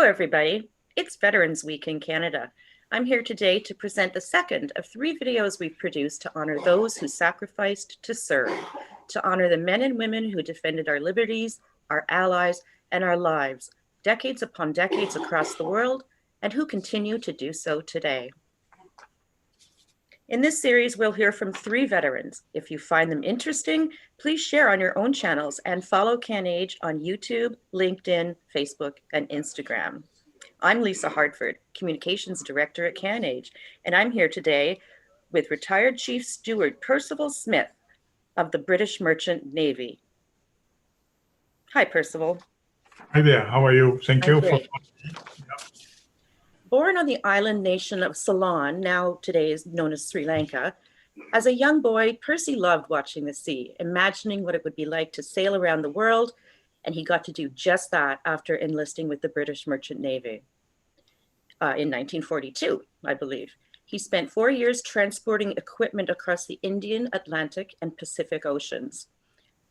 Hello, everybody. It's Veterans Week in Canada. I'm here today to present the second of 3 videos we've produced to honor those who sacrificed to serve, to honor the men and women who defended our liberties, our allies, and our lives, decades upon decades across the world, and who continue to do so today. In this series, we'll hear from 3 veterans. If you find them interesting, please share on your own channels and follow CanAge on YouTube, LinkedIn, Facebook, and Instagram. I'm Lisa Hartford, Communications Director at CanAge, and I'm here today with retired Chief Steward Percival Smith of the British Merchant Navy. Hi, Percival. Hi there, how are you? Thank you for... Born on the island nation of Ceylon, now today is known as Sri Lanka, as a young boy, Percy loved watching the sea, imagining what it would be like to sail around the world, and he got to do just that after enlisting with the British Merchant Navy in 1942, I believe. He spent 4 years transporting equipment across the Indian, Atlantic, and Pacific Oceans.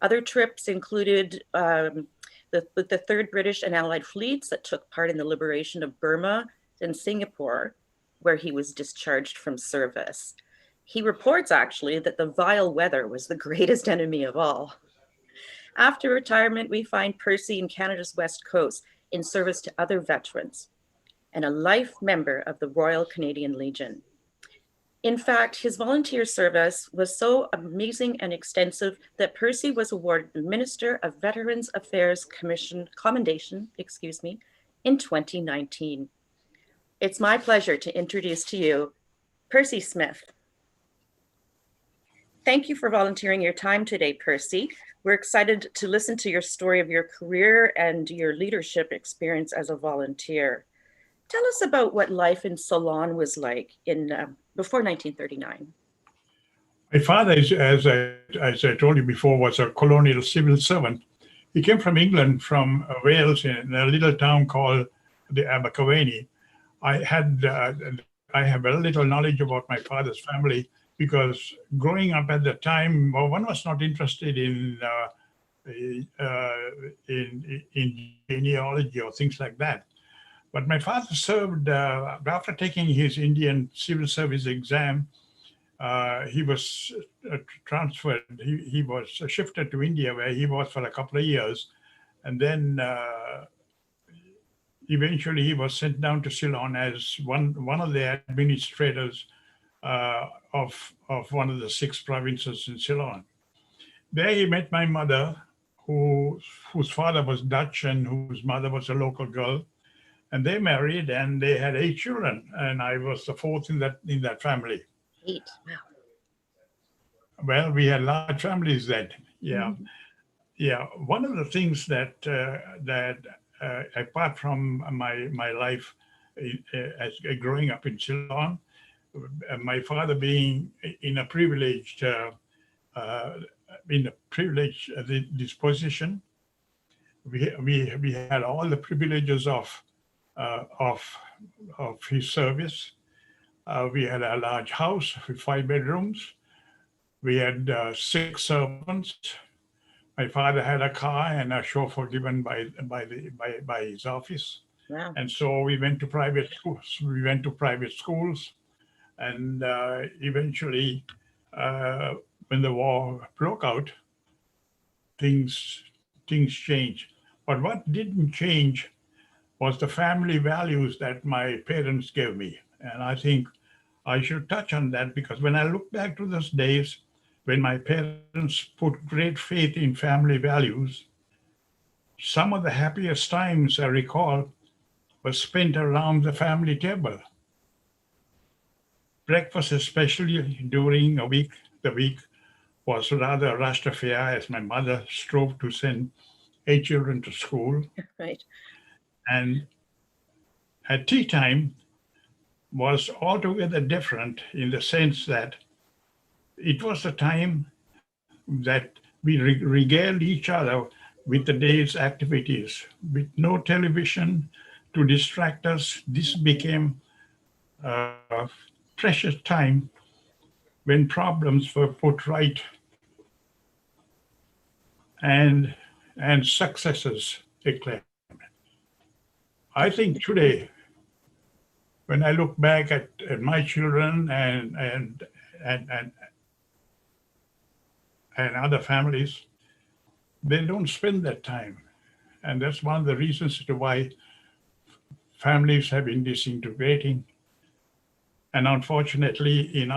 Other trips included the 3rd British and Allied fleets that took part in the liberation of Burma and Singapore, where he was discharged from service. He reports actually that the vile weather was the greatest enemy of all. After retirement, we find Percy in Canada's West Coast in service to other veterans and a life member of the Royal Canadian Legion. In fact, his volunteer service was so amazing and extensive that Percy was awarded the Minister of Veterans Affairs Commendation in 2019. It's my pleasure to introduce to you Percy Smith. Thank you for volunteering your time today, Percy. We're excited to listen to your story of your career and your leadership experience as a volunteer. Tell us about what life in Ceylon was like before 1939. My father, as I told you before, was a colonial civil servant. He came from England, from Wales, in a little town called the Abergavenny. I have very little knowledge about my father's family because growing up at the time, one was not interested in genealogy or things like that. But my father served, after taking his Indian civil service exam, he was transferred, he was shifted to India where he was for a couple of years. And then eventually he was sent down to Ceylon as one of the administrators of one of the 6 provinces in Ceylon. There he met my mother, whose father was Dutch and whose mother was a local girl. And they married and they had 8 children. And I was the 4th in that family. 8, wow. Well, we had large families then, yeah. Mm-hmm. Yeah, one of the things that apart from my life as growing up in Ceylon, my father being in a privileged disposition, we had all the privileges of his service. We had a large house with 5 bedrooms. We had 6 servants. My father had a car and a chauffeur given by his office. Wow. And so we went to private schools. And eventually, when the war broke out, things changed. But what didn't change was the family values that my parents gave me. And I think I should touch on that because when I look back to those days, when my parents put great faith in family values, some of the happiest times I recall were spent around the family table. Breakfast, especially during the week, was rather a rushed affair as my mother strove to send 8 children to school. Right. And at tea time was altogether different in the sense that it was a time that we regaled each other with the day's activities. With no television to distract us, this became a precious time when problems were put right and successes declared. I think today, when I look back at my children and, and and other families, they don't spend that time. And that's one of the reasons to why families have been disintegrating. And unfortunately, in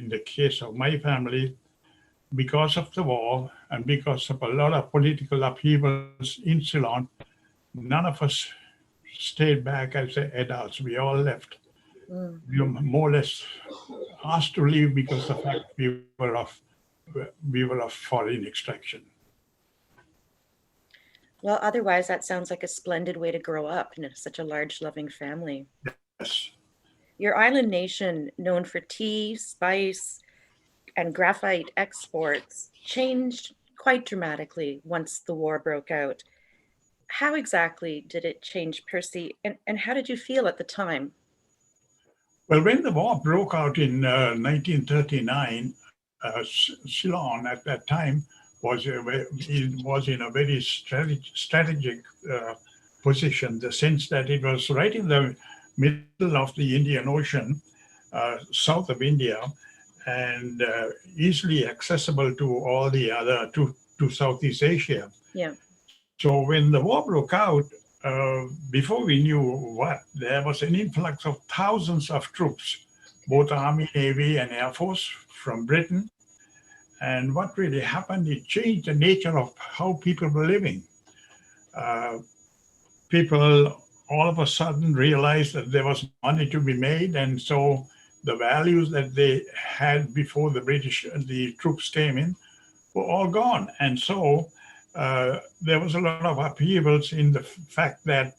the case of my family, because of the war and because of a lot of political upheavals in Ceylon, none of us stayed back as adults. We all left. Mm. We were more or less asked to leave because the fact we were of foreign extraction. Well, otherwise, that sounds like a splendid way to grow up in such a large, loving family. Yes. Your island nation, known for tea, spice, and graphite exports, changed quite dramatically once the war broke out. How exactly did it change, Percy? And how did you feel at the time? Well, when the war broke out in 1939, Ceylon at that time was in a very strategic position, the sense that it was right in the middle of the Indian Ocean, south of India, and easily accessible to all the other to Southeast Asia. Yeah. So when the war broke out, before we knew what, there was an influx of thousands of troops, both Army, Navy, and Air Force from Britain. And what really happened, it changed the nature of how people were living. Uh, People all of a sudden realized that there was money to be made. And so the values that they had before the troops came in were all gone. And so there was a lot of upheavals in the fact that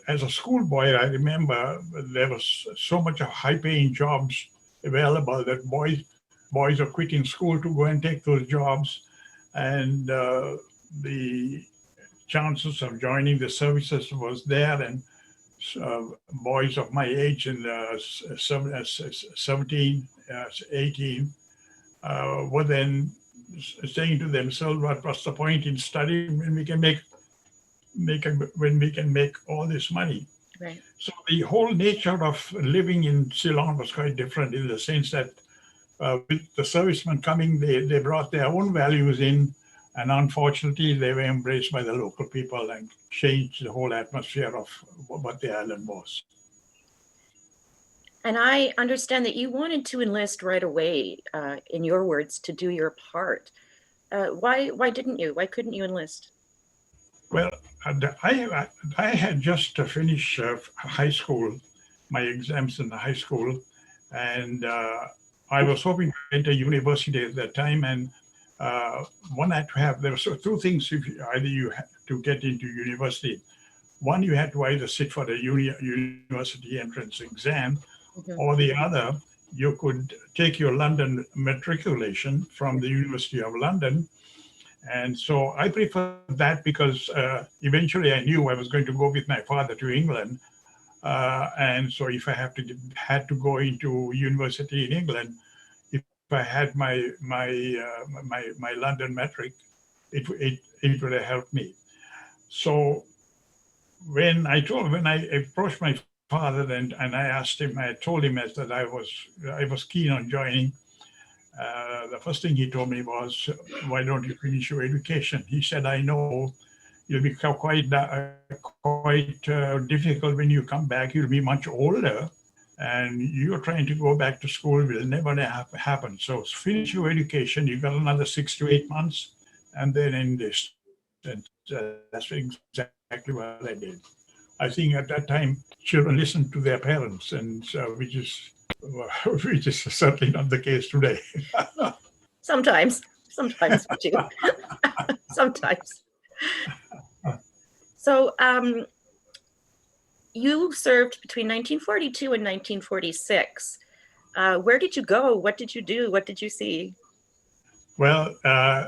as a schoolboy, I remember there was so much of high-paying jobs available that boys are quitting school to go and take those jobs, and the chances of joining the services was there, and boys of my age in 17, 18 were then saying to themselves, what's the point in studying when we can make all this money? Right. So the whole nature of living in Ceylon was quite different in the sense that with the servicemen coming, they brought their own values in, and unfortunately, they were embraced by the local people and changed the whole atmosphere of what the island was. And I understand that you wanted to enlist right away, in your words, to do your part. Why didn't you? Why couldn't you enlist? Well, I had just finished high school, my exams in the high school, and I was hoping to enter university at that time. And one had to have there were two things. If either you had to get into university, one you had to either sit for the university entrance exam, Mhm. or the other you could take your London matriculation from the University of London. And so I preferred that because eventually I knew I was going to go with my father to England. And so if I had to go into university in England, if I had my London metric, it would have helped me. So when I approached my father and I asked him, I told him as that I was keen on joining. The first thing he told me was, "Why don't you finish your education?" He said, "I know you'll be quite difficult when you come back. You'll be much older, and you're trying to go back to school will never happen. So finish your education. You got another 6 to 8 months, and then enlist." And that's exactly what I did. I think at that time, children listened to their parents, and which is certainly not the case today. Sometimes we do. Sometimes. So you served between 1942 and 1946. Where did you go? What did you do? What did you see? Well,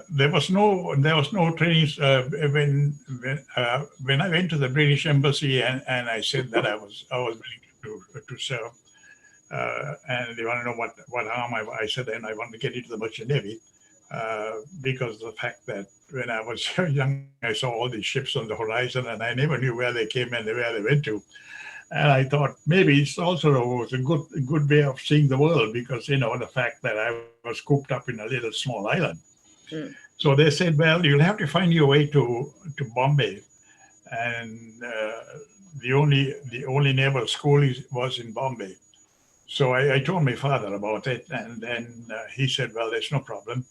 there was no training when I went to the British Embassy and I said that I was willing to serve, and they want to know what arm I said, and I want to get into the merchant navy because of the fact that when I was young, I saw all these ships on the horizon, and I never knew where they came and where they went to. And I thought maybe it's also was a good way of seeing the world, because the fact that I was cooped up in a little small island. Mm. So they said, well, you'll have to find your way to Bombay, and the only naval school was in Bombay. So I told my father about it, and then he said, well, there's no problem.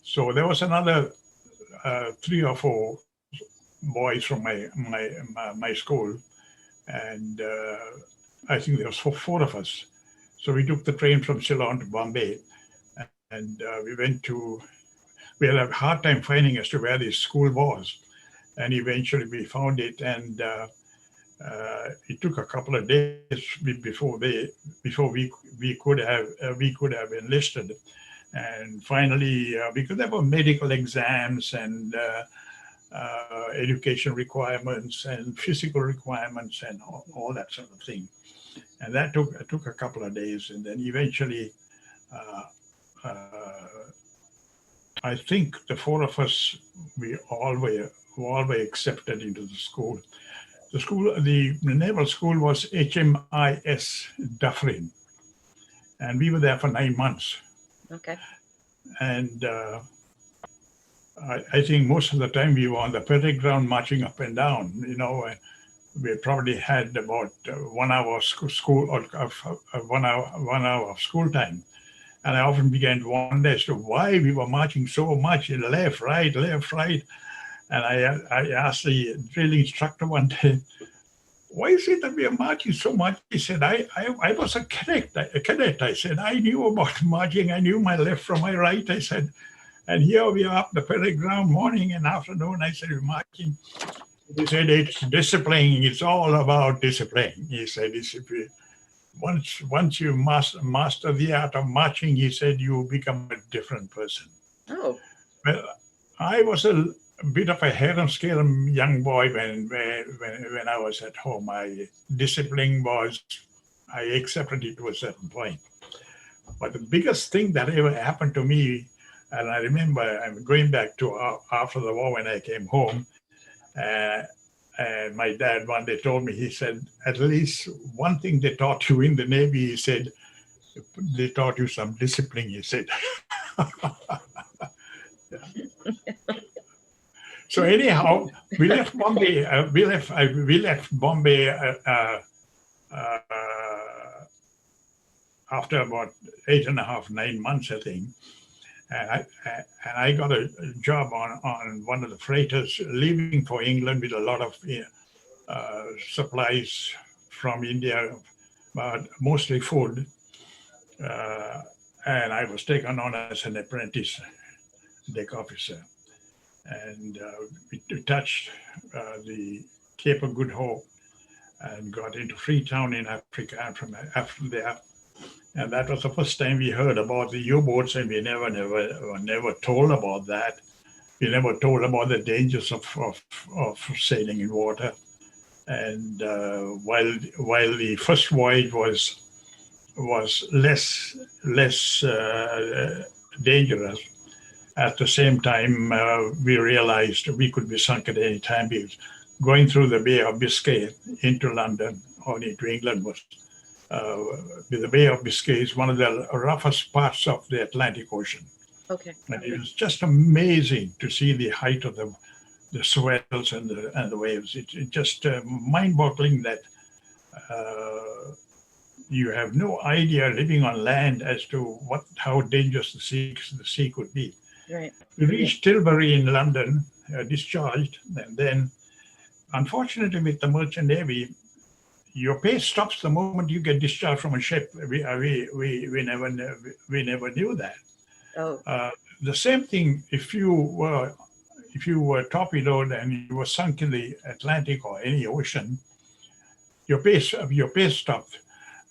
So there was another 3 or 4 boys from my school, and I think there was four of us. So we took the train from Ceylon to Bombay, and we had a hard time finding as to where this school was, and eventually we found it, and it took a couple of days before we could have enlisted, and finally because there were medical exams and education requirements and physical requirements and all that sort of thing, and that took a couple of days, and then eventually I think the 4 of us, we all were accepted into the school. The naval school was HMIS Dufferin, and we were there for 9 months. Okay. And I think most of the time we were on the parade ground marching up and down. We probably had about 1 hour of school or 1 hour of school time. And I often began to wonder as to why we were marching so much left, right. And I asked the drill instructor one day, why is it that we are marching so much? He said, I was a cadet. I said, I knew about marching. I knew my left from my right. I said, and here we are up the parade ground morning and afternoon. I said, we're marching. He said, it's discipline. It's all about discipline. He said, once you master the art of marching, he said, you become a different person. Oh. Well, I was a bit of a hair-on-scale young boy when I was at home. My discipline was, I accepted it to a certain point. But the biggest thing that ever happened to me, and I remember I'm going back to after the war when I came home, and my dad one day told me, he said, at least one thing they taught you in the Navy, he said, they taught you some discipline, he said. So anyhow, we left Bombay. We left Bombay after about 8.5, 9 months, I think. And I got a job on one of the freighters leaving for England with a lot of supplies from India, but mostly food. And I was taken on as an apprentice deck officer. And we touched the Cape of Good Hope and got into Freetown in Africa. And from after there, and that was the first time we heard about the U-boats, and we never told about that. We never told about the dangers of sailing in water. And while the first voyage was less dangerous, at the same time we realized we could be sunk at any time, because going through the Bay of Biscay into London or into England was the Bay of Biscay is one of the roughest parts of the Atlantic Ocean. Okay. And it was just amazing to see the height of the swells and the waves. It's just mind-boggling that you have no idea living on land as to how dangerous the sea could be. Right. We reached Tilbury in London, discharged, and then, unfortunately, with the Merchant Navy, your pay stops the moment you get discharged from a ship. We never knew that. Oh. The same thing if you were torpedoed and you were sunk in the Atlantic or any ocean, your pay stopped.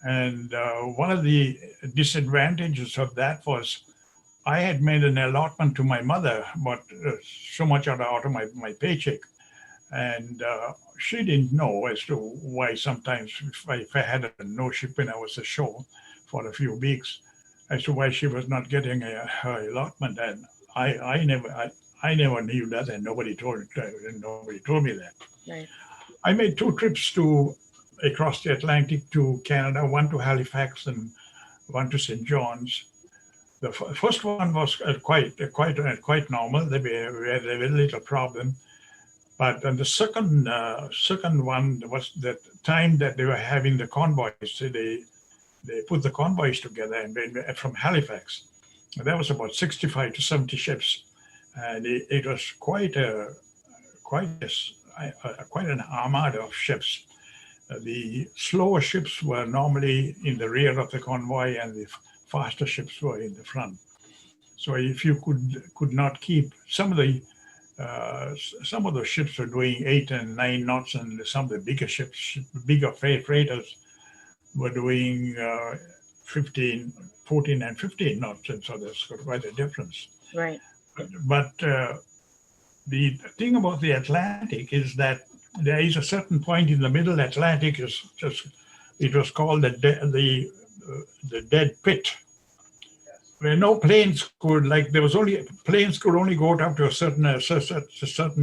And one of the disadvantages of that was I had made an allotment to my mother, but so much out of my paycheck. And she didn't know as to why sometimes if I had a no-ship when I was ashore for a few weeks, as to why she was not getting her allotment. And I I never knew that, and nobody told me that. Right. I made 2 trips across the Atlantic to Canada, one to Halifax and one to St. John's. The first one was quite normal. We had a very little problem. But the second one was the time that they were having the convoys. So they put the convoys together, and from Halifax, and that was about 65 to 70 ships, and it was quite an armada of ships. The slower ships were normally in the rear of the convoy, and the faster ships were in the front. So if you could not keep some of the ships were doing 8 and 9 knots, and some of the bigger ships, bigger freighters, were doing 14 and 15 knots, and so there's quite a difference. Right. But the thing about the Atlantic is that there is a certain point in the middle Atlantic. It was called the dead pit, where no planes could, planes could only go up to a certain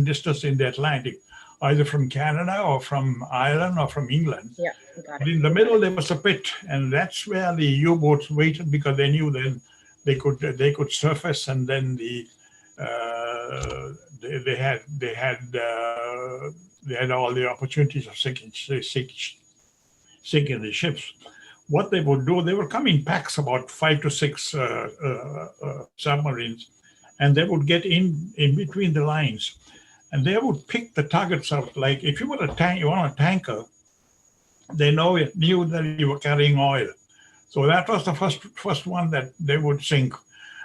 distance in the Atlantic, either from Canada or from Ireland or from England. Yeah. Got But it. in the middle there was a pit, and that's where the U-boats waited, because they knew then they could surface, and then they had all the opportunities of sinking the ships. What they would do, they would come in packs, about 5 to 6 submarines, and they would get in between the lines, and they would pick the targets out. Like if you were on a tanker, they knew that you were carrying oil. So that was the first one that they would sink,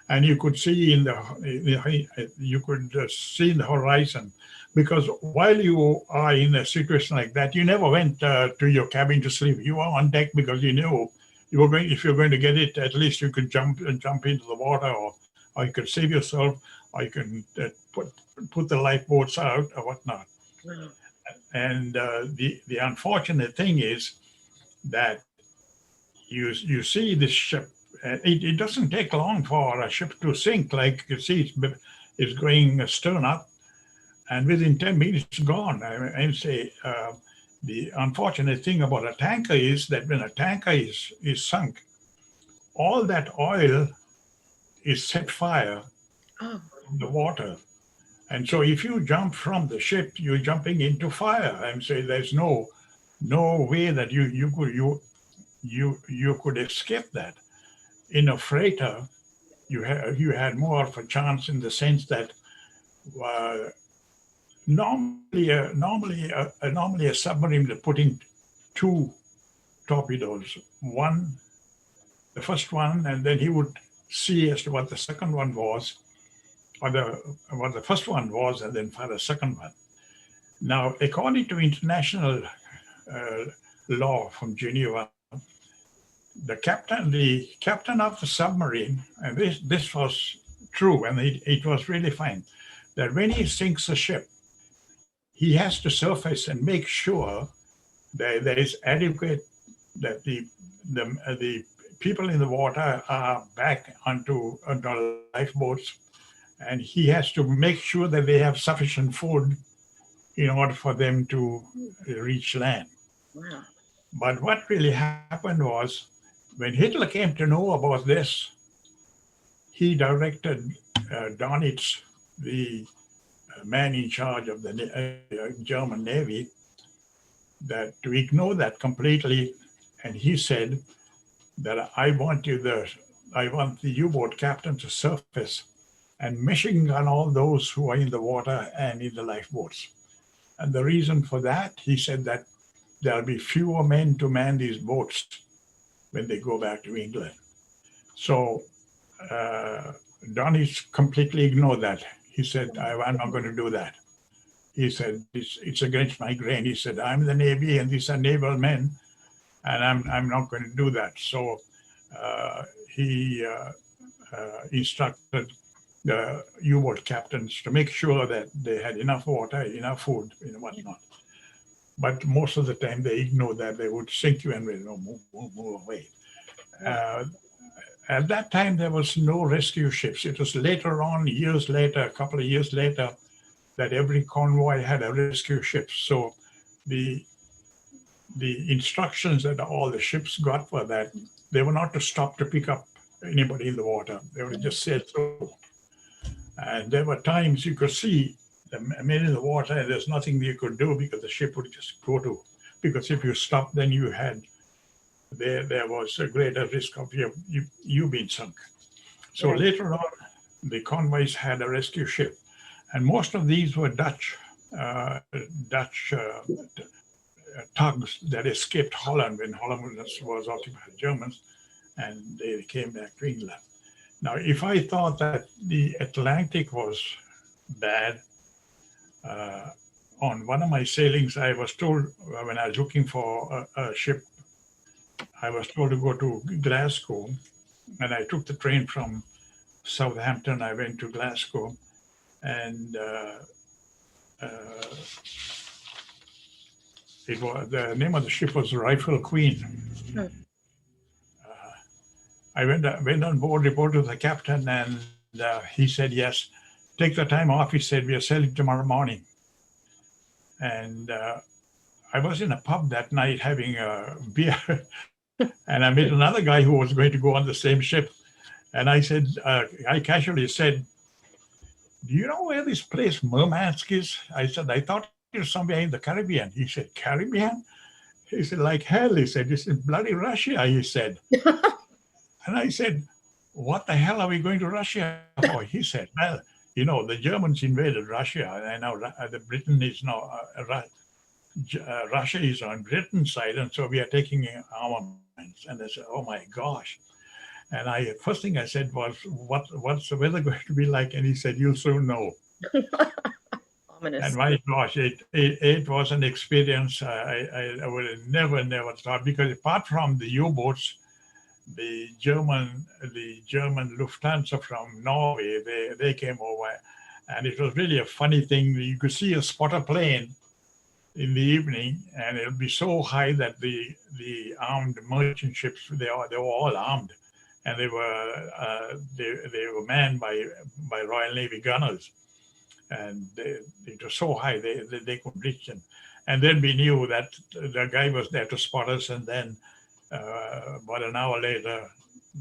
and you could see in the horizon, because while you are in a situation like that, you never went to your cabin to sleep. You were on deck because you knew you were going. If you're going to get it, at least you could jump into the water, or you could save yourself, or you can put the lifeboats out or whatnot. Wow. And the unfortunate thing is that you see this ship. It doesn't take long for a ship to sink. Like you see, it's going stern up, and within 10 minutes it's gone. I say the unfortunate thing about a tanker is that when a tanker is sunk, all that oil is set fire Oh. in the water. And so if you jump from the ship, you're jumping into fire. And say there's no way that you could escape that. In a freighter, you had more of a chance, in the sense that normally a submarine would put in 2 torpedoes. The first one, and then he would see as to what the second one was, or what the first one was, and then fire the second one. Now, according to international law from Geneva, the captain of the submarine, and this was true, and it was really fine, that when he sinks a ship, he has to surface and make sure that there is adequate, that the people in the water are back onto lifeboats, and he has to make sure that they have sufficient food in order for them to reach land. Wow. But what really happened was, when Hitler came to know about this, he directed Donitz, the man in charge of the German Navy, that to ignore that completely. And he said that I want the U-boat captain to surface and machine gun all those who are in the water and in the lifeboats. And the reason for that, he said that there'll be fewer men to man these boats when they go back to England. So Donitz completely ignored that. He said, I'm not going to do that. He said, it's against my grain. He said, I'm the Navy and these are naval men, and I'm not going to do that. So he instructed the U-boat captains to make sure that they had enough water, enough food, and whatnot. But most of the time they ignored that. They would sink you and move away. At that time, there was no rescue ships. It was later on, years later, a couple of years later, that every convoy had a rescue ship. So the instructions that all the ships got were that they were not to stop to pick up anybody in the water. They would just sail through. And there were times you could see the men in the water and there's nothing you could do because the ship would just go to. Because if you stopped, then you had, there was a greater risk of you being sunk. So Right. later on, the convoys had a rescue ship. And most of these were Dutch tugs that escaped Holland when Holland was occupied by Germans, and they came back to England. Now, if I thought that the Atlantic was bad, on one of my sailings, I was told when I was looking for a ship, I was told to go to Glasgow, and I took the train from Southampton. I went to Glasgow, and it was, the name of the ship was Rifle Queen. Hmm. I went on board, reported to the captain, and he said, yes, take the time off. He said, we are sailing tomorrow morning. And I was in a pub that night having a beer, and I met another guy who was going to go on the same ship. And I said, I casually said, do you know where this place Murmansk is? I said, I thought it was somewhere in the Caribbean. He said, Caribbean? He said, like hell. He said, it's in bloody Russia, he said. And I said, what the hell are we going to Russia for? He said, well, you know, the Germans invaded Russia, and now the Britain is now, Russia is on Britain's side, and so we are taking armaments. And I said, oh my gosh. And first thing I said was, what's the weather going to be like? And he said, you'll soon know. Ominous. And my gosh, it was an experience I would have never thought, because apart from the U-boats, the German Lufthansa from Norway, they came over, and it was really a funny thing. You could see a spotter plane in the evening, and it would be so high that the armed merchant ships, they were all armed, and they were manned by Royal Navy gunners, and it was so high they could reach them. And then we knew that the guy was there to spot us, and then about an hour later,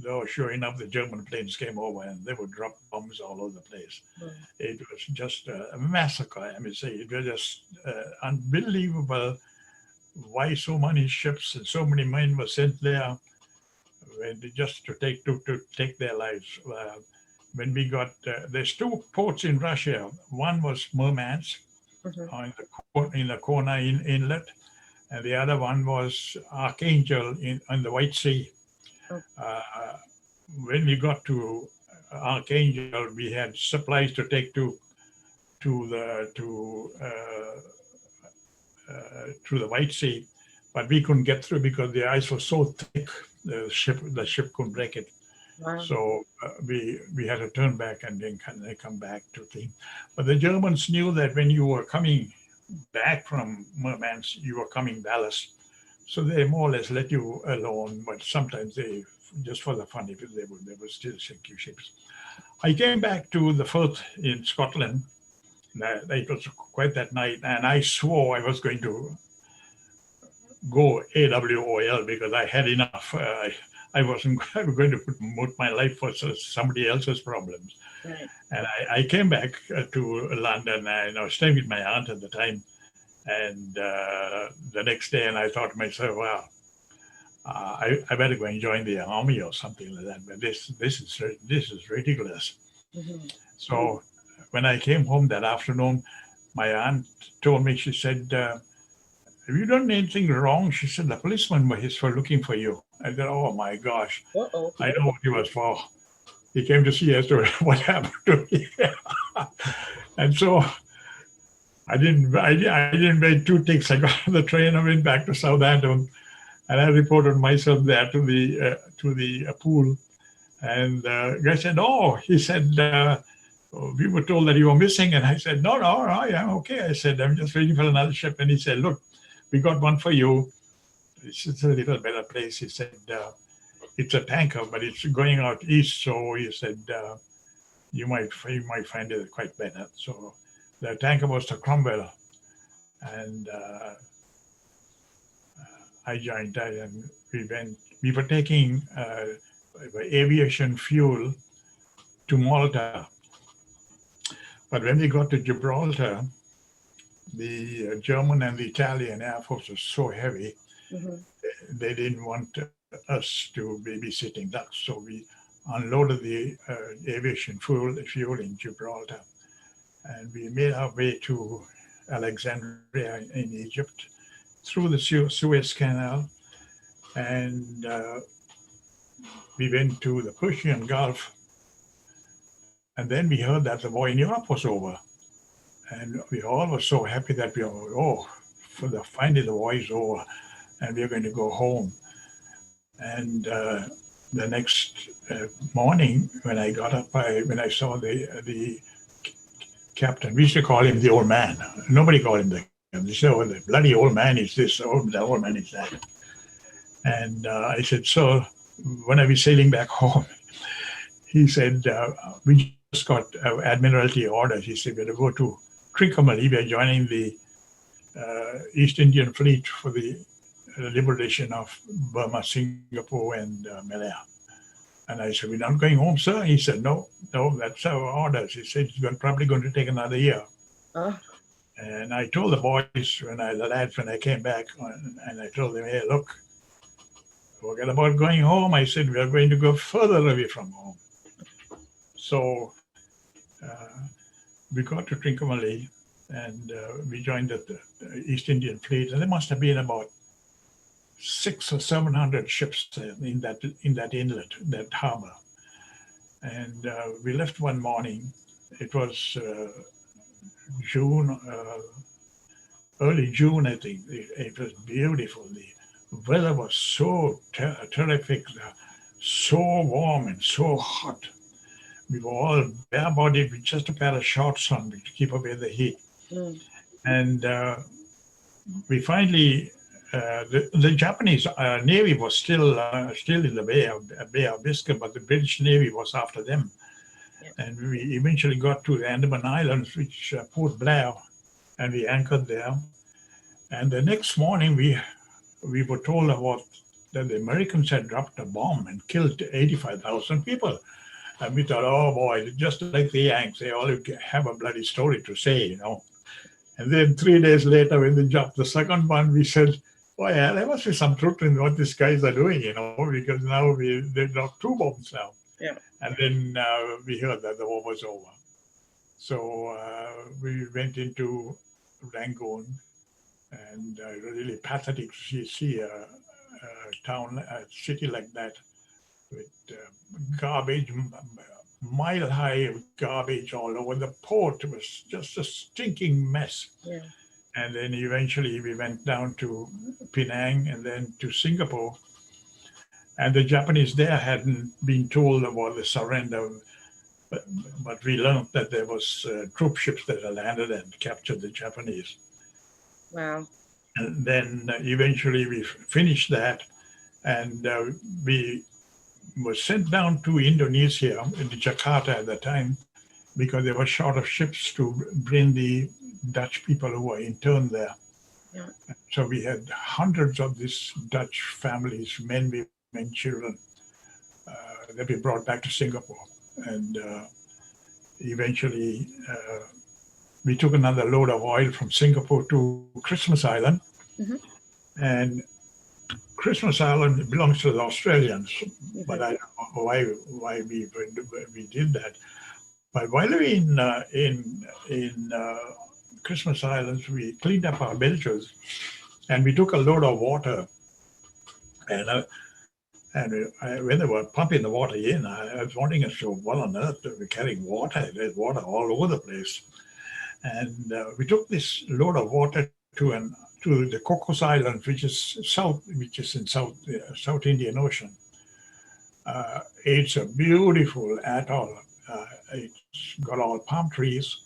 though, sure enough, the German planes came over and they would drop bombs all over the place. Mm. It was just a massacre. I mean, it was just unbelievable why so many ships and so many men were sent there just to take their lives. When we got, there's two ports in Russia. One was Murmansk, mm-hmm. in the Kona Inlet, and the other one was Archangel on the White Sea. When we got to Archangel, we had supplies to take to the White Sea, but we couldn't get through because the ice was so thick. The ship couldn't break it. Wow. So we had to turn back and then come back to things. But the Germans knew that when you were coming back from Murmansk, you were coming ballast. So they more or less let you alone, but sometimes they, just for the fun, they would still sink your ships. I came back to the Firth in Scotland. It was quite that night, and I swore I was going to go AWOL because I had enough. I wasn't going to put my life for somebody else's problems. Right. And I came back to London, and I was staying with my aunt at the time. And the next day, and I thought to myself, wow, I better go and join the army or something like that. But this is ridiculous. Mm-hmm. So when I came home that afternoon, my aunt told me, she said, have you done anything wrong? She said, the policeman was looking for you. I said, oh my gosh. Uh-oh. I know what he was for. He came to see as to what happened to me. And so I didn't make two ticks. I got on the train and went back to Southampton, and I reported myself there to the pool. And the guy said, oh, he said, we were told that you were missing. And I said, no, I am okay. I said, I'm just waiting for another ship. And he said, look, we got one for you. This is a little better place. He said, it's a tanker, but it's going out east. So he said, you might find it quite better. So the tanker was the Cromwell, and I joined that, and we went. We were taking aviation fuel to Malta, but when we got to Gibraltar, the German and the Italian Air Force was so heavy, they didn't want us to be sitting ducks. So we unloaded the aviation fuel in Gibraltar, and we made our way to Alexandria in Egypt through the Suez Canal, and we went to the Persian Gulf, and then we heard that the war in Europe was over. And we all were so happy that we were, finally the war is over, and we're going to go home. And the next morning, when I got up, when I saw the captain, we used to call him the old man. Nobody called him the captain. They said, "Oh, the bloody old man is this, the old man is that." And I said, "So when are we sailing back home?" He said, "We just got Admiralty orders." He said, "We're to go to Trincomalee. We're joining the East Indian Fleet for the liberation of Burma, Singapore, and Malaya." And I said, "We're not going home, sir?" He said, no, that's our orders." He said, "It's probably going to take another year." And I told the boys, when I came back, and I told them, "Hey, look, forget about going home." I said, "We are going to go further away from home." So we got to Trincomalee, and we joined the East Indian Fleet, and there must have been about 600 or 700 ships in that inlet, that harbor. And we left one morning. It was June, early June, I think. It was beautiful. The weather was so terrific, so warm and so hot. We were all bare-bodied with just a pair of shorts on to keep away the heat. And we finally, the Japanese Navy was still in the Bay of Biscay, but the British Navy was after them. And we eventually got to the Andaman Islands, which Port Blair, and we anchored there. And the next morning, we were told that the Americans had dropped a bomb and killed 85,000 people. And we thought, oh boy, just like the Yanks, they all have a bloody story to say, And then 3 days later, when they dropped the second one, we said, "Oh yeah, there must be some truth in what these guys are doing, because now they dropped 2 bombs now." And then we heard that the war was over. So we went into Rangoon, and really pathetic to see a city like that with garbage, mile-high garbage all over. The port was just a stinking mess. And then eventually we went down to Penang and then to Singapore. And the Japanese there hadn't been told about the surrender, but we learned that there was troop ships that had landed and captured the Japanese. Wow. And then eventually we finished that, and we were sent down to Indonesia, in Jakarta at the time, because they were short of ships to bring the Dutch people who were interned there. So we had hundreds of these Dutch families, men, women, children, that we brought back to Singapore. And eventually we took another load of oil from Singapore to Christmas Island. And Christmas Island belongs to the Australians, but I don't know why we did that. But while we were in Christmas Islands, we cleaned up our bilges, and we took a load of water. And when they were pumping the water in, I was wondering as to what on earth we're carrying water. There's water all over the place. And we took this load of water to the Cocos Islands, which is in South Indian Ocean. It's a beautiful atoll. It's got all palm trees.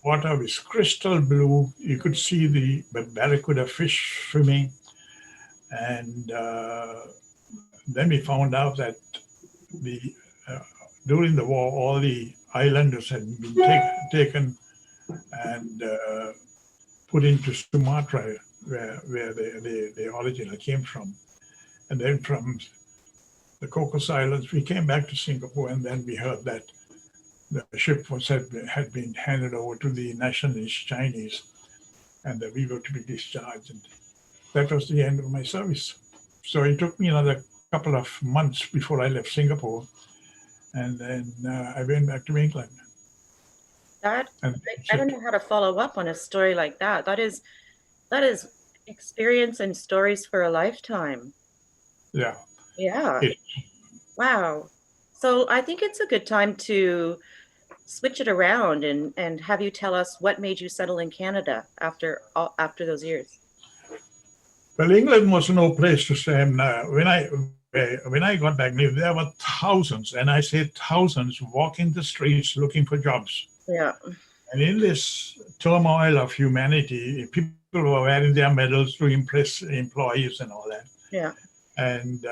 Water was crystal blue. You could see the barracuda fish swimming, and then we found out that the during the war, all the islanders had been taken and put into Sumatra, where they originally came from. And then from the Cocos Islands, we came back to Singapore, and then we heard that the ship had been handed over to the nationalist Chinese, and that we were to be discharged. And that was the end of my service. So it took me another couple of months before I left Singapore, and then I went back to England. That And I don't know how to follow up on a story like that. That is experience and stories for a lifetime. yeah, Yeah. it, Wow. So I think it's a good time to switch it around and have you tell us what made you settle in Canada after those years. well, England was no place to stay. And when I got back, there were thousands, and I say thousands, walking the streets looking for jobs. Yeah. And in this turmoil of humanity, people were wearing their medals to impress employees and all that. Yeah. And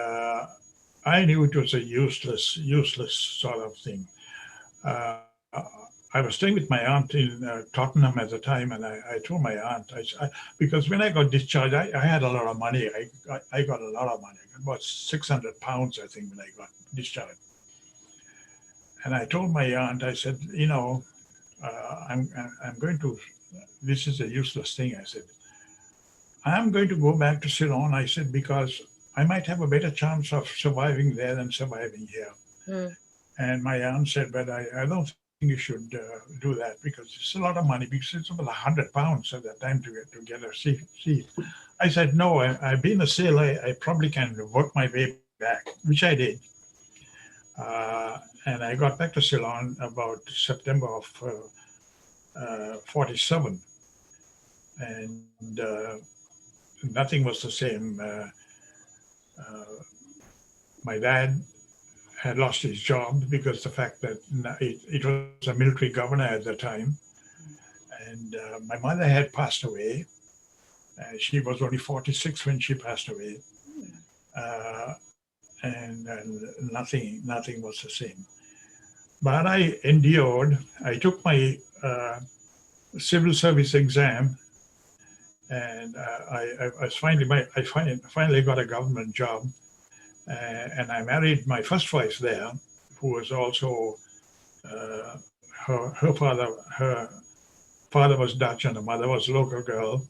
I knew it was a useless sort of thing. Uh, I was staying with my aunt in Tottenham at the time, and I told my aunt, because when I got discharged, I had a lot of money. I got a lot of money. I got about £600, I think, when I got discharged. And I told my aunt, I said, I'm going to, this is a useless thing. I said, I'm going to go back to Ceylon. I said, because I might have a better chance of surviving there than surviving here. Mm. And my aunt said, but I don't think you should do that, because it's a lot of money, because it's about £100 at that time to get a seat. I said, no, I've been a sailor. I probably can work my way back, which I did. And I got back to Ceylon about September of 47. And nothing was the same. My dad had lost his job because the fact that it was a military governor at the time. And my mother had passed away. She was only 46 when she passed away. And nothing was the same. But I endured. I took my civil service exam, and I finally got a government job. And I married my first wife there, who was also her father was Dutch and the mother was a local girl.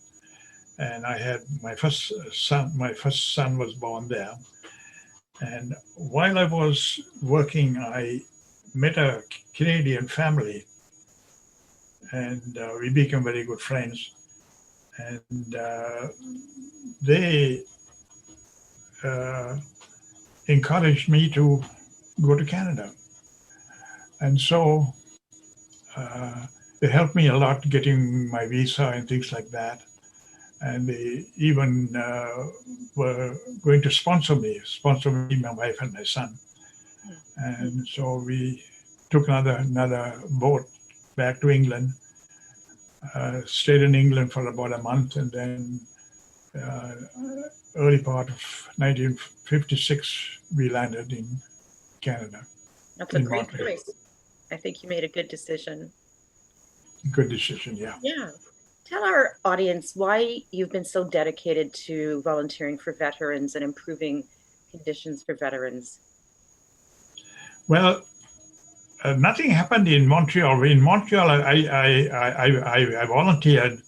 And I had my first son was born there. And while I was working, I met a Canadian family, and we became very good friends. And they encouraged me to go to Canada. And so they helped me a lot getting my visa and things like that. And they even were going to sponsor me, my wife and my son. And so we took another boat back to England, stayed in England for about a month, and then early part of 1956, we landed in Canada. That's a great choice. I think you made a good decision. Good decision, yeah. Yeah. Tell our audience why you've been so dedicated to volunteering for veterans and improving conditions for veterans. Well, nothing happened in Montreal. In Montreal, I volunteered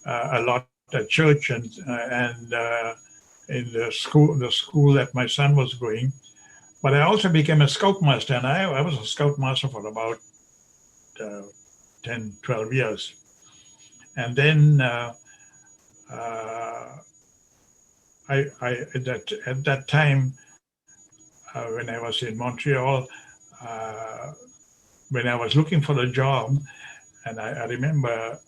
a lot at church and in the school that my son was going. But I also became a scoutmaster, and I was a scoutmaster for about 10, 12 years. And then at that time, when I was in Montreal, when I was looking for a job, and I remember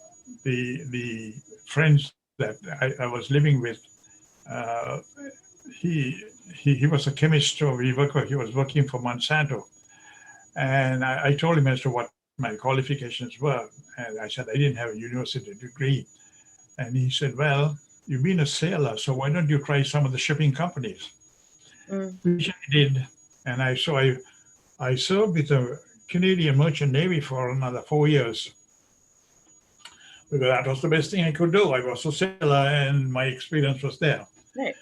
the friends that I was living with, he was a chemist, so he was working for Monsanto. And I told him as to what my qualifications were. And I said, I didn't have a university degree. And he said, well, you've been a sailor, so why don't you try some of the shipping companies? Mm. which I did. And I served with the Canadian Merchant Navy for another 4 years, because that was the best thing I could do. I was a sailor and my experience was there. Right.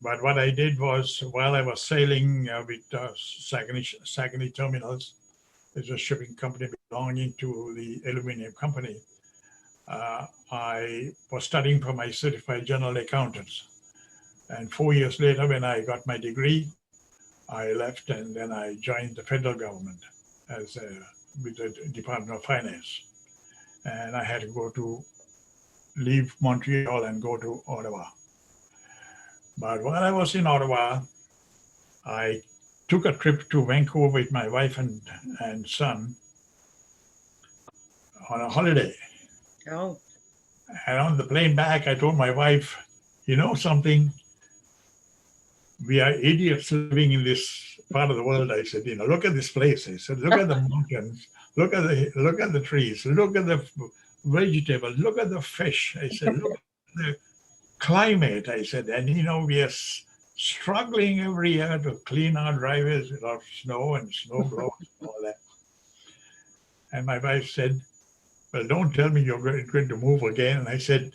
But what I did was, while I was sailing with Saguenay Terminals, there's a shipping company belonging to the aluminum company, I was studying for my certified general accountants. And 4 years later, when I got my degree, I left and then I joined the federal government with the Department of Finance. And I had to leave Montreal and go to Ottawa. But while I was in Ottawa, I took a trip to Vancouver with my wife and son on a holiday. Oh. And on the plane back, I told my wife, you know something? We are idiots living in this part of the world. I said, look at this place. I said, look at the mountains, look at the trees, look at the vegetables, look at the fish. I said, look at the climate. I said, and we are struggling every year to clean our driveways without snow and snow blowers and all that. And my wife said, well, don't tell me you're going to move again. And I said,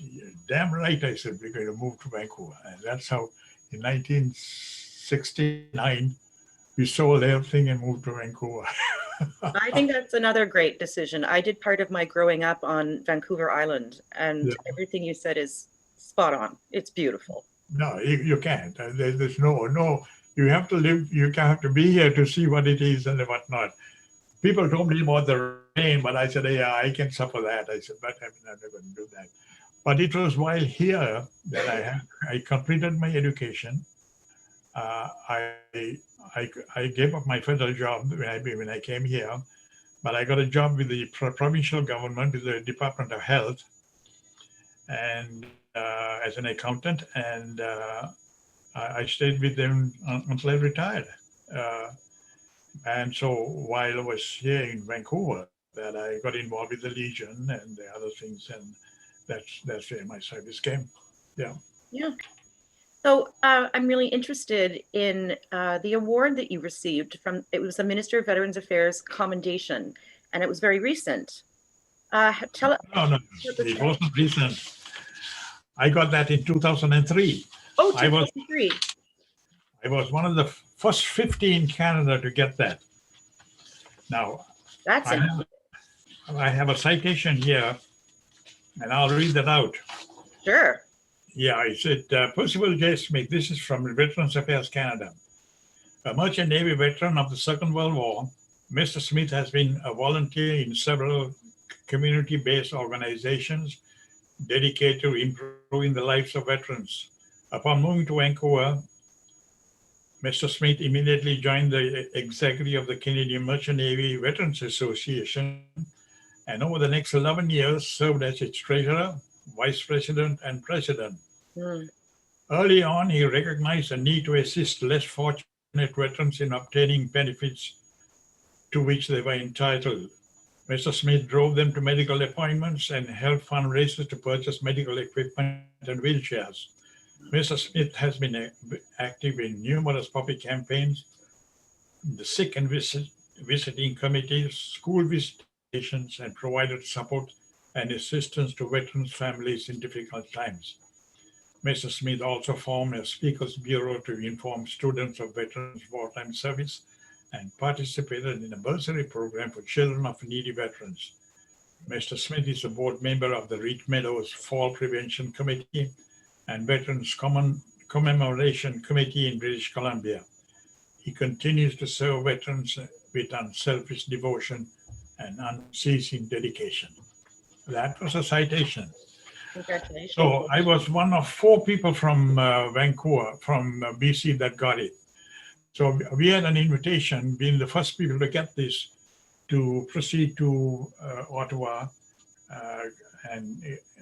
damn right. I said, we're going to move to Vancouver. And that's how in 1969, we sold everything and moved to Vancouver. I think that's another great decision. I did part of my growing up on Vancouver Island, and everything you said is spot on. It's beautiful. No, you can't. There's no. You have to live. You have to be here to see what it is and whatnot. People told me about the rain, but I said, yeah, I can suffer that. I said, but I'm never going to do that. But it was while here that I completed my education. I gave up my federal job when I came here, but I got a job with the provincial government, with the Department of Health, and as an accountant, and I stayed with them until I retired. And so while I was here in Vancouver, that I got involved with the Legion and the other things, and that's where my service came. Yeah. Yeah. So I'm really interested in the award that you received it was the Minister of Veterans Affairs commendation, and it was very recent. No, it wasn't recent. I got that in 2003. Oh, 2003. I was one of the first 50 in Canada to get that. Now, that's I have a citation here, and I'll read that out. Sure. Yeah, it said, Percival J. Smith, this is from Veterans Affairs Canada. A Merchant Navy veteran of the Second World War, Mr. Smith has been a volunteer in several community-based organizations dedicated to improving the lives of veterans. Upon moving to Vancouver, Mr. Smith immediately joined the executive of the Canadian Merchant Navy Veterans Association, and over the next 11 years served as its treasurer, vice president, and president. Early on, he recognized the need to assist less fortunate veterans in obtaining benefits to which they were entitled. Mr. Smith drove them to medical appointments and held fundraisers to purchase medical equipment and wheelchairs. Mr. Smith has been active in numerous public campaigns, the sick and visiting committees, school visitations, and provided support and assistance to veterans' families in difficult times. Mr. Smith also formed a Speakers Bureau to inform students of veterans' wartime service and participated in a bursary program for children of needy veterans. Mr. Smith is a board member of the Reed Meadows Fall Prevention Committee and Veterans Commemoration Committee in British Columbia. He continues to serve veterans with unselfish devotion and unceasing dedication. That was a citation. Congratulations. So I was one of 4 people from Vancouver, from BC, that got it. So we had an invitation, being the first people to get this, to proceed to Ottawa and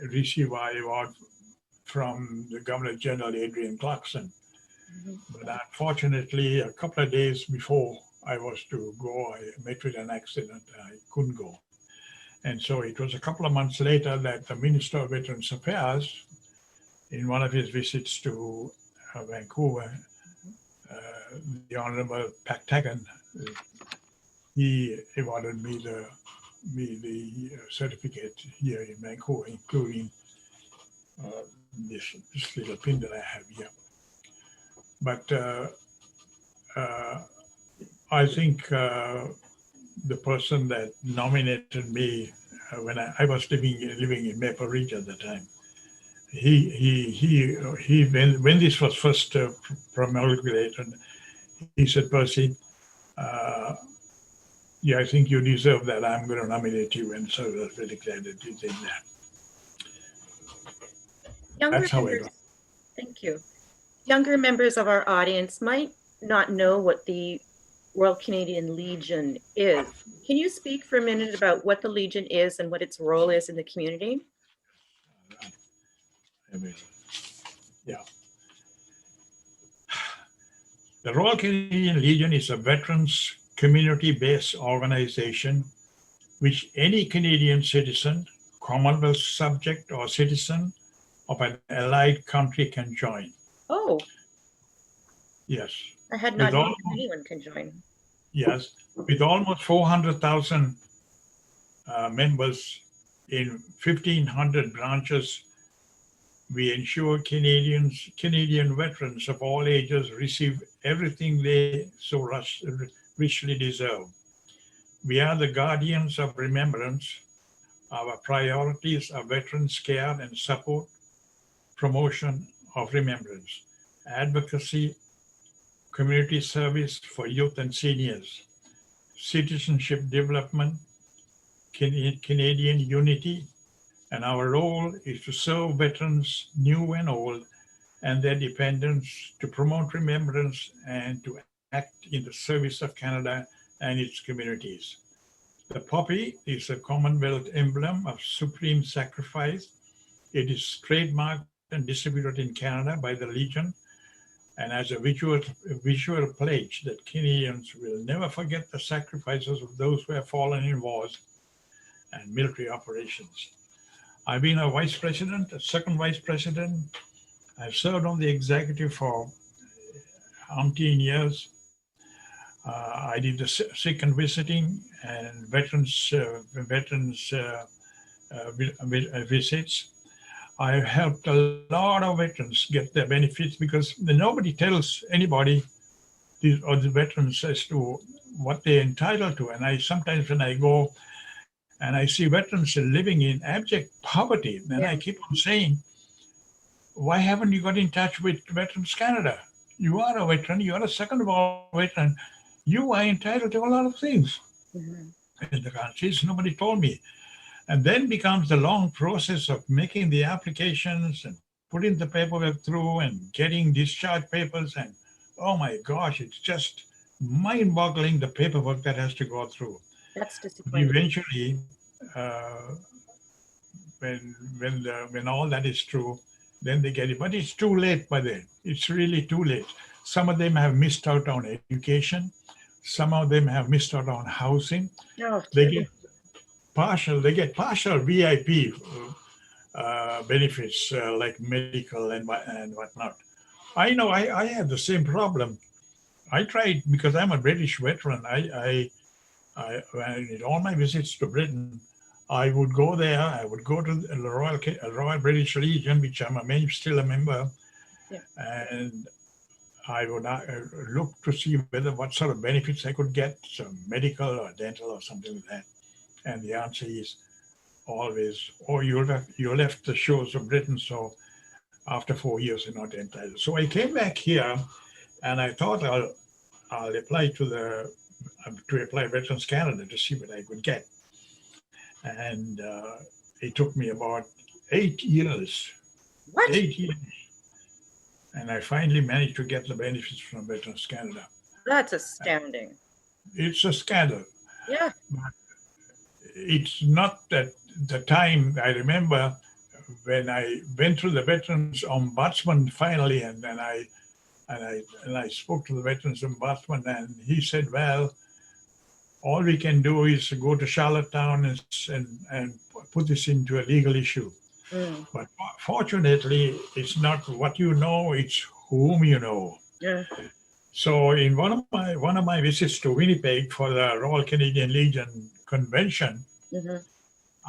receive our award from the Governor General, Adrian Clarkson. But unfortunately, a couple of days before I was to go, I met with an accident and I couldn't go. And so it was a couple of months later that the Minister of Veterans Affairs, in one of his visits to Vancouver, the Honorable Pactagon, he awarded me the certificate here in Vancouver, including this little pin that I have here. But I think the person that nominated me when I was living in Maple Ridge at the time, when this was first promulgated, he said, Percy, yeah, I think you deserve that. I'm going to nominate you. And so I was really glad that you did that. That's how I got. Thank you. Younger members of our audience might not know what the Royal Canadian Legion is. Can you speak for a minute about what the Legion is and what its role is in the community? Yeah. The Royal Canadian Legion is a veterans community-based organization which any Canadian citizen, Commonwealth subject or citizen of an allied country can join. Oh. Yes. I had not known anyone can join. Yes, with almost 400,000 members in 1,500 branches, we ensure Canadian veterans of all ages receive everything they so richly deserve. We are the guardians of remembrance. Our priorities are veterans' care and support, promotion of remembrance, advocacy, community service for youth and seniors, citizenship development, Canadian unity, and our role is to serve veterans, new and old, and their dependents, to promote remembrance and to act in the service of Canada and its communities. The poppy is a Commonwealth emblem of supreme sacrifice. It is trademarked and distributed in Canada by the Legion, and as a visual pledge that Canadians will never forget the sacrifices of those who have fallen in wars and military operations. I've been a vice president, a second vice president. I've served on the executive for umpteen years. I did the sick and visiting and veterans visits. I've helped a lot of veterans get their benefits because nobody tells anybody, or the veterans, as to what they're entitled to. And sometimes when I go and I see veterans living in abject poverty, then I keep on saying, why haven't you got in touch with Veterans Canada? You are a veteran, you are a second war veteran. You are entitled to a lot of things in the countries. Nobody told me. And then becomes the long process of making the applications and putting the paperwork through and getting discharge papers. And oh my gosh, it's just mind-boggling, the paperwork that has to go through. That's disappointing. Eventually, when all that is true, then they get it. But it's too late by then. It's really too late. Some of them have missed out on education. Some of them have missed out on housing. Oh, they get partial VIP benefits like medical and whatnot. I know I had the same problem. I tried, because I'm a British veteran. I in all my visits to Britain, I would go there. I would go to the Royal British Legion, which I'm still a member, and I would look to see what sort of benefits I could get, some medical or dental or something like that. And the answer is always, oh, you left the shores of Britain, so after 4 years you're not entitled. So I came back here, and I thought I'll apply to apply Veterans Canada to see what I could get. And it took me about 8 years. What? 8 years. And I finally managed to get the benefits from Veterans Canada. That's astounding. It's a scandal. Yeah. But it's not that the time. I remember when I went through the Veterans Ombudsman finally, and then I spoke to the Veterans Ombudsman, and he said, well, all we can do is go to Charlottetown and put this into a legal issue. But fortunately, it's not what you know, it's whom you know. Yeah. So in one of my visits to Winnipeg for the Royal Canadian Legion convention, Hmm.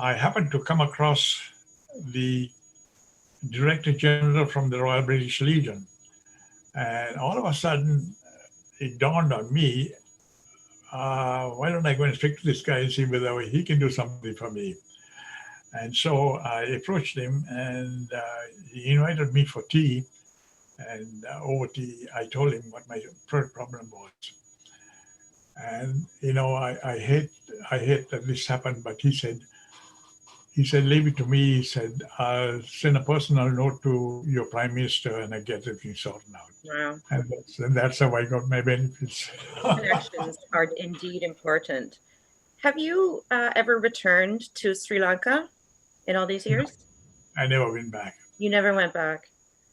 I happened to come across the Director General from the Royal British Legion. And all of a sudden, it dawned on me, why don't I go and speak to this guy and see whether he can do something for me? And so I approached him, and he invited me for tea. And over tea, I told him what my first problem was. And I hate that this happened, but he said, leave it to me. He said, I'll send a personal note to your prime minister and I get everything sorted out. Wow. And that's how I got my benefits. Connections are indeed important. Have you ever returned to Sri Lanka in all these No, years? I never went back. You never went back.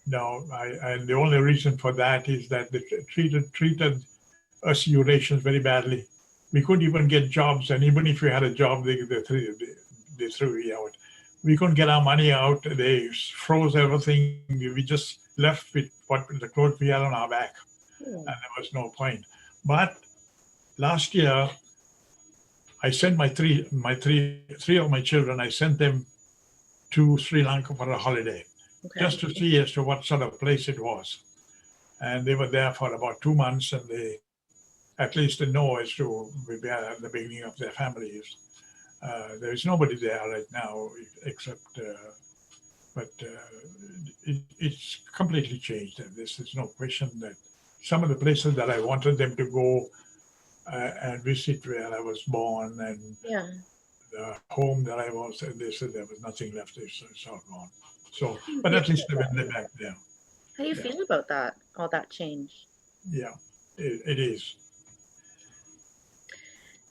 No, and the only reason for that is that they treated us Eurasians very badly. We couldn't even get jobs, and even if we had a job, they threw me out. We couldn't get our money out. They froze everything. We just left with what the clothes we had on our back, Hmm. and there was no point. But last year, I sent three of my children. I sent them to Sri Lanka for a holiday, Okay. just to see as to what sort of place it was. And they were there for about 2 months, and they at least know as to at the beginning of their families. There is nobody there right now except, but it's completely changed. And there's no question that some of the places that I wanted them to go and visit where I was born and Yeah. the home that I was, and they said there was nothing left. It's all gone. So, How do you but feel at least about they're that? back there. How do you Yeah, feel about that? All that change? yeah, it is.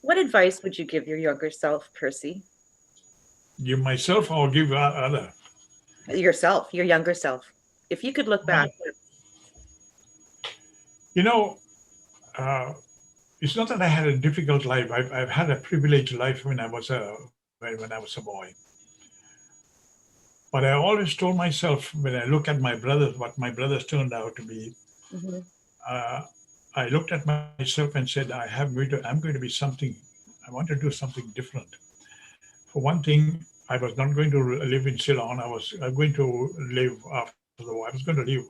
What advice would you give your younger self, Percy? Give myself or give other. Yourself, your younger self. If you could look Well, back. you know, uh, it's not that I had a difficult life. I've had a privileged life when I was a boy. But I always told myself when I look at my brothers, what my brothers turned out to be, Mhm. uh, I looked at myself and said, I'm going to be something. I want to do something different. For one thing, I was not going to live in Ceylon. I was going to live after the war. I was going to live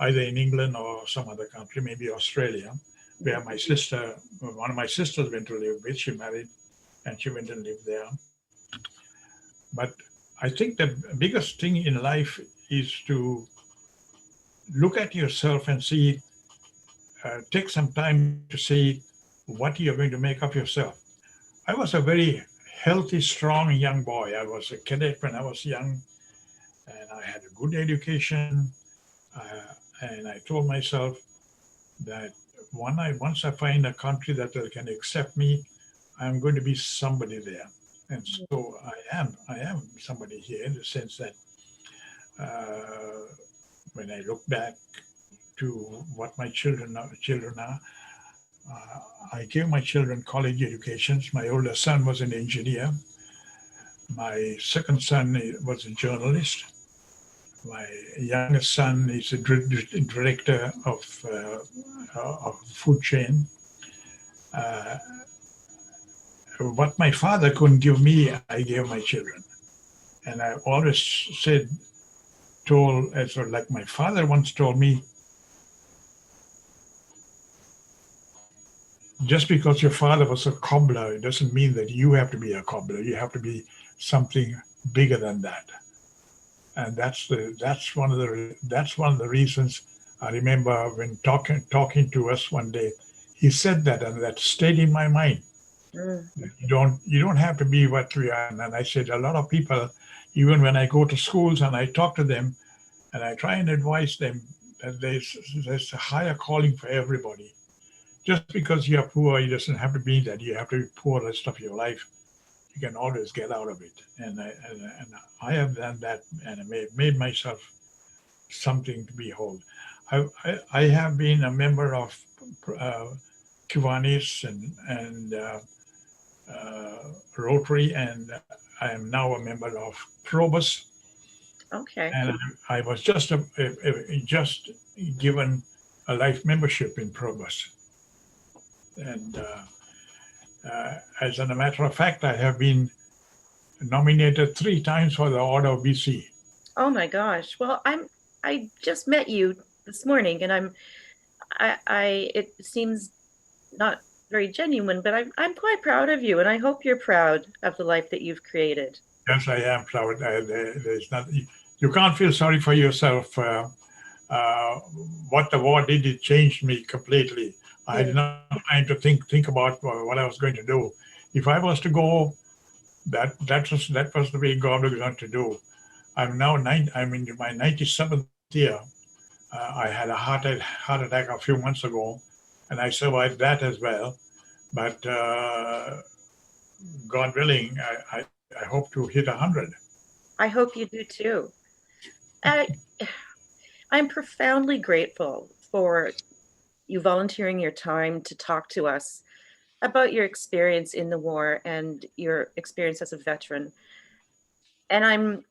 either in England or some other country, maybe Australia, where one of my sisters went to live with. She married and she went and lived there. But I think the biggest thing in life is to look at yourself and see, take some time to see what you're going to make of yourself. I was a very healthy, strong young boy. I was a cadet when I was young, and I had a good education. And I told myself that once I find a country that can accept me, I'm going to be somebody there. And so I am somebody here in the sense that uh, when I look back to what my children are, I gave my children college educations. My older son was an engineer. My second son was a journalist. My youngest son is a director of food chain. Uh, what my father couldn't give me, I gave my children. And I always said, like my father once told me, just because your father was a cobbler, it doesn't mean that you have to be a cobbler. You have to be something bigger than that. And that's one of the reasons I remember when talking to us one day, he said that, and that stayed in my mind. Mm. You don't have to be what we are. And I said a lot of people, even when I go to schools and I talk to them and I try and advise them that there's a higher calling for everybody. Just because you're poor, it doesn't have to be that you have to be poor the rest of your life. You can always get out of it. And I have done that, and I made myself something to behold. I have been a member of uh, Kiwanis and Rotary, and I am now a member of Probus. Okay. And I was just given. a life membership in Progress. And as a matter of fact, I have been nominated 3 times for the Order of BC. Oh my gosh. Well, I just met you this morning and I it seems not very genuine, but I'm quite proud of you and I hope you're proud of the life that you've created. Yes, I am proud. There's nothing, you can't feel sorry for yourself. What the war did, it changed me completely. I had Yeah. no time to think about what I was going to do. If I was to go, that was the way God was going to do. I'm in my 97th year. I had a heart attack a few months ago, and I survived that as well. But God willing, I hope to hit 100. I hope you do too. I, I'm profoundly grateful for you volunteering your time to talk to us about your experience in the war and your experience as a veteran. And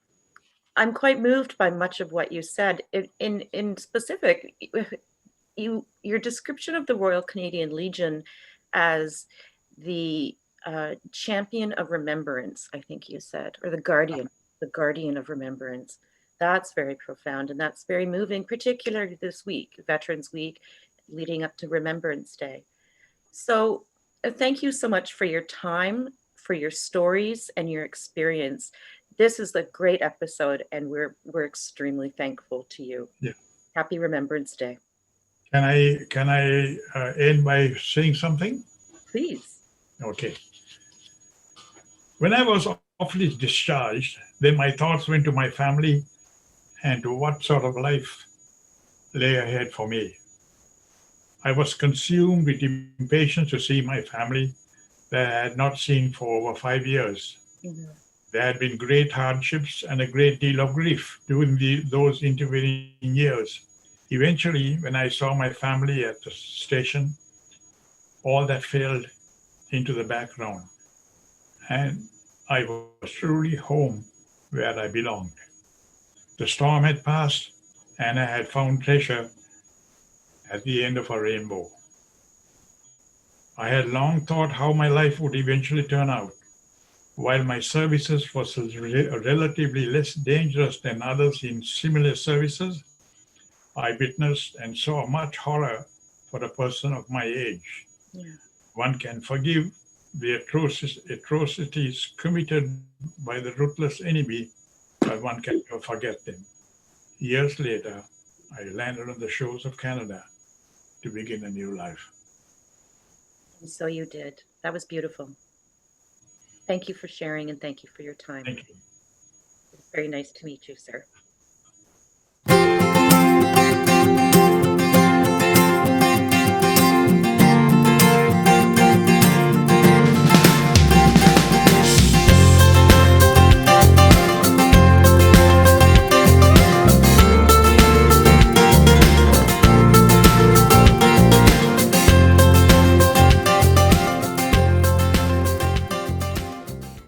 I'm quite moved by much of what you said. In specific, your description of the Royal Canadian Legion as the champion of remembrance, I think you said, or the guardian of remembrance. That's very profound and that's very moving, particularly this week, Veterans Week, leading up to Remembrance Day. So thank you so much for your time, for your stories and your experience. This is a great episode and we're extremely thankful to you. Yeah. Happy Remembrance Day. Can I end by saying something? Please. Okay. When I was awfully discharged, then my thoughts went to my family and to what sort of life lay ahead for me. I was consumed with impatience to see my family that I had not seen for over 5 years. Mhm. There had been great hardships and a great deal of grief during those intervening years. Eventually, when I saw my family at the station, all that fell into the background, and I was truly home where I belonged. The storm had passed, and I had found treasure at the end of a rainbow. I had long thought how my life would eventually turn out. While my services was relatively less dangerous than others in similar services, I witnessed and saw much horror for a person of my age. Yeah. One can forgive the atrocities committed by the ruthless enemy, but one can never forget them. Years later, I landed on the shores of Canada to begin a new life. And so you did. That was beautiful. Thank you for sharing and thank you for your time. Thank you. It's very nice to meet you, sir.